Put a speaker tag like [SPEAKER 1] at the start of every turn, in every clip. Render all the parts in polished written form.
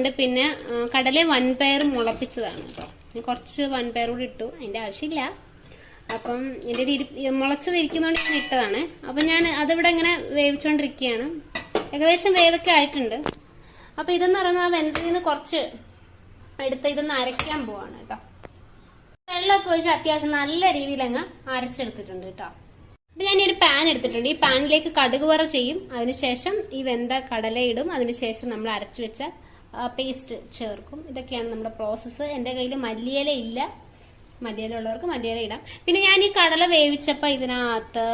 [SPEAKER 1] ഉണ്ട്. പിന്നെ കടല വൻപയർ മുളപ്പിച്ചതാണ് കേട്ടോ. കുറച്ച് വൻപയർ കൂടി ഇട്ടു, അതിന്റെ ആവശ്യമില്ല. അപ്പം എന്റെ മുളച്ചതിരിക്കുന്നോണ്ട് ഞാൻ ഇട്ടതാണ്. അപ്പൊ ഞാൻ അതിവിടെ ഇങ്ങനെ വേവിച്ചോണ്ടിരിക്കുകയാണ്. ഏകദേശം വേവൊക്കെ ആയിട്ടുണ്ട്. അപ്പൊ ഇതെന്ന് പറഞ്ഞാൽ വെന്തയിൽ നിന്ന് കുറച്ച് എടുത്ത് ഇതൊന്ന് അരയ്ക്കാൻ പോവാണ് കേട്ടോ. വെള്ളമൊക്കെ ഒഴിച്ച് അത്യാവശ്യം നല്ല രീതിയിൽ അങ്ങ് അരച്ചെടുത്തിട്ടുണ്ട് കേട്ടോ. അപ്പൊ ഞാൻ ഈ ഒരു പാൻ എടുത്തിട്ടുണ്ട്. ഈ പാനിലേക്ക് കടുക് വറ ചെയ്യും. അതിനുശേഷം ഈ വെന്ത കടല ഇടും. അതിനുശേഷം നമ്മൾ അരച്ചു വെച്ച പേസ്റ്റ് ചേർക്കും. ഇതൊക്കെയാണ് നമ്മുടെ പ്രോസസ്സ്. എന്റെ കയ്യിൽ മല്ലിയില ഇല്ല. മല്ലിയില ഉള്ളവർക്ക് മല്ലിയില ഇടാം. പിന്നെ ഞാൻ ഈ കടല വേവിച്ചപ്പോ ഇതിനകത്ത്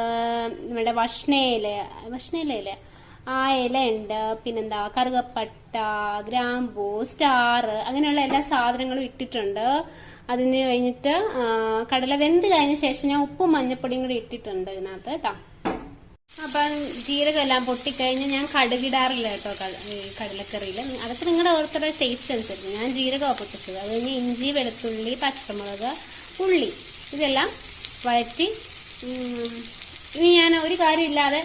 [SPEAKER 1] നമ്മുടെ വഷ്ണയില ആ ഇല ഉണ്ട്. പിന്നെന്താ കറുകപ്പട്ട, ഗ്രാമ്പൂ, സ്റ്റാർ, അങ്ങനെയുള്ള എല്ലാ സാധനങ്ങളും ഇട്ടിട്ടുണ്ട്. അതിന് കഴിഞ്ഞിട്ട് കടല വെന്ത് കഴിഞ്ഞ ശേഷം ഞാൻ ഉപ്പും മഞ്ഞപ്പൊടിയും കൂടി ഇട്ടിട്ടുണ്ട് ഇതിനകത്ത് കേട്ടോ. അപ്പം ജീരകം എല്ലാം പൊട്ടിക്കഴിഞ്ഞ് ഞാൻ കടുകിടാറില്ല കേട്ടോ കടലക്കറിയിൽ. അതൊക്കെ നിങ്ങളുടെ ഓരോരുത്തരുടെ ടേസ്റ്റ് അനുസരിച്ച്. ഞാൻ ജീരകമാണ് പൊട്ടിച്ചത്. അത് കഴിഞ്ഞ് ഇഞ്ചി, വെളുത്തുള്ളി, പച്ചമുളക്, ഉള്ളി ഇതെല്ലാം വഴറ്റി. ഇനി ഞാൻ ഒരു കാര്യമില്ലാതെ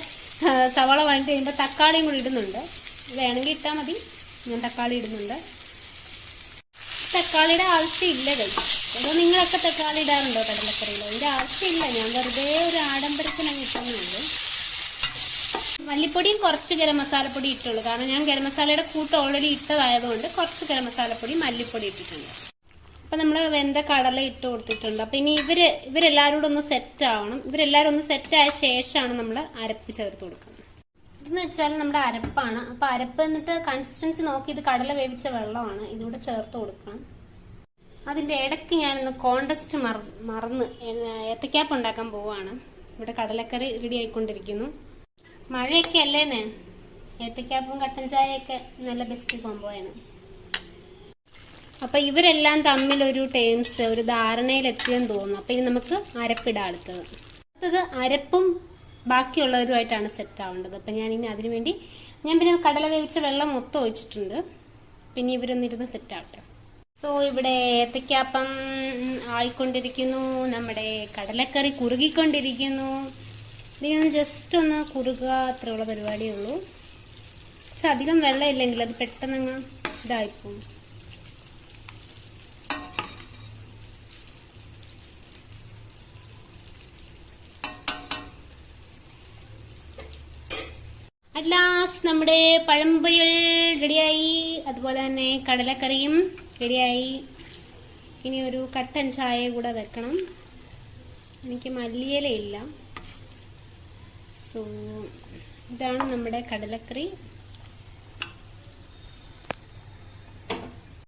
[SPEAKER 1] സവാള വഴറ്റി കഴിയുമ്പോൾ തക്കാളിയും കൂടി ഇടുന്നുണ്ട്. വേണമെങ്കിൽ ഇട്ടാൽ മതി. ഞാൻ തക്കാളി ഇടുന്നുണ്ട്. തക്കാളിയുടെ ആവശ്യമില്ല കഴിയും. അതോ നിങ്ങളൊക്കെ തക്കാളി ഇടാറുണ്ടോ കടലക്കറിയിൽ? അതിന്റെ ആവശ്യമില്ല. ഞാൻ വെറുതെ ഒരു ആഡംബരത്തിന് അങ്ങ് ഇട്ടുന്നുണ്ട്. മല്ലിപ്പൊടിയും കുറച്ച് ഗരം മസാലപ്പൊടി ഇട്ടുള്ളൂ. കാരണം ഞാൻ ഗരം മസാലയുടെ കൂട്ട് ഓൾറെഡി ഇട്ടതായതുകൊണ്ട് കുറച്ച് ഗരം മസാലപ്പൊടി, മല്ലിപ്പൊടി ഇട്ടിട്ടുണ്ട്. അപ്പൊ നമ്മള് വെന്ത കടല ഇട്ട് കൊടുത്തിട്ടുണ്ട്. അപ്പൊ ഇനി ഇവരെല്ലാവരും കൂടെ ഒന്ന് സെറ്റ് ആവണം. ഇവരെല്ലാവരും ഒന്ന് സെറ്റ് ആയ ശേഷമാണ് നമ്മൾ അരപ്പ് ചേർത്ത് കൊടുക്കുന്നത്. ഇതെന്ന് വെച്ചാൽ നമ്മുടെ അരപ്പാണ്. അപ്പൊ അരപ്പ് എന്നിട്ട് കൺസിസ്റ്റൻസി നോക്കി ഇത് കടല വേവിച്ച വെള്ളമാണ് ഇതിവിടെ ചേർത്ത് കൊടുക്കണം. അതിന്റെ ഇടയ്ക്ക് ഞാനൊന്ന് കോണ്ടസ്റ്റ് മറന്ന് ഏത്തക്കാപ്പ് ഉണ്ടാക്കാൻ പോവാണ്. ഇവിടെ കടലക്കറി റെഡി ആയിക്കൊണ്ടിരിക്കുന്നു. മഴയൊക്കെ അല്ലേനെ, ഏത്തക്കാപ്പും കട്ടൻ ചായയൊക്കെ നല്ല ബെസ്റ്റ് കോംബോയാണ്. അപ്പൊ ഇവരെല്ലാം തമ്മിൽ ഒരു ടേംസ്, ഒരു ധാരണയിലെത്തിയെന്ന് തോന്നുന്നു. അപ്പൊ ഇനി നമുക്ക് അരപ്പിടാം. അടുത്തത് അരപ്പും ബാക്കിയുള്ളവരുമായിട്ടാണ് സെറ്റ് ആവേണ്ടത്. അപ്പൊ ഞാൻ ഇനി അതിനുവേണ്ടി പിന്നെ കടല വേവിച്ച വെള്ളം മൊത്തം ഒഴിച്ചിട്ടുണ്ട്. പിന്നെ ഇവരൊന്നിരുന്ന് സെറ്റ് ആവട്ടെ. സോ ഇവിടെ ഏത്തക്കാപ്പം ആയിക്കൊണ്ടിരിക്കുന്നു. നമ്മുടെ കടലക്കറി കുറുകിക്കൊണ്ടിരിക്കുന്നു. ഇതിന് ജസ്റ്റ് ഒന്ന് കുറുക, അത്രയുള്ള പരിപാടിയേ ഉള്ളൂ. പക്ഷെ അധികം വെള്ളം ഇല്ലെങ്കിൽ അത് പെട്ടെന്ന് ഇതായിപ്പോവും. അറ്റ് ലാസ്റ്റ് നമ്മുടെ പഴംപൊരികൾ റെഡിയായി. അതുപോലെ തന്നെ കടലക്കറിയും റെഡിയായി. ഇനി ഒരു കട്ടൻ ചായ കൂടെ വെക്കണം. എനിക്ക് മല്ലിയില ഇല്ല. സോ ഇതാണ് നമ്മുടെ കടലക്കറി.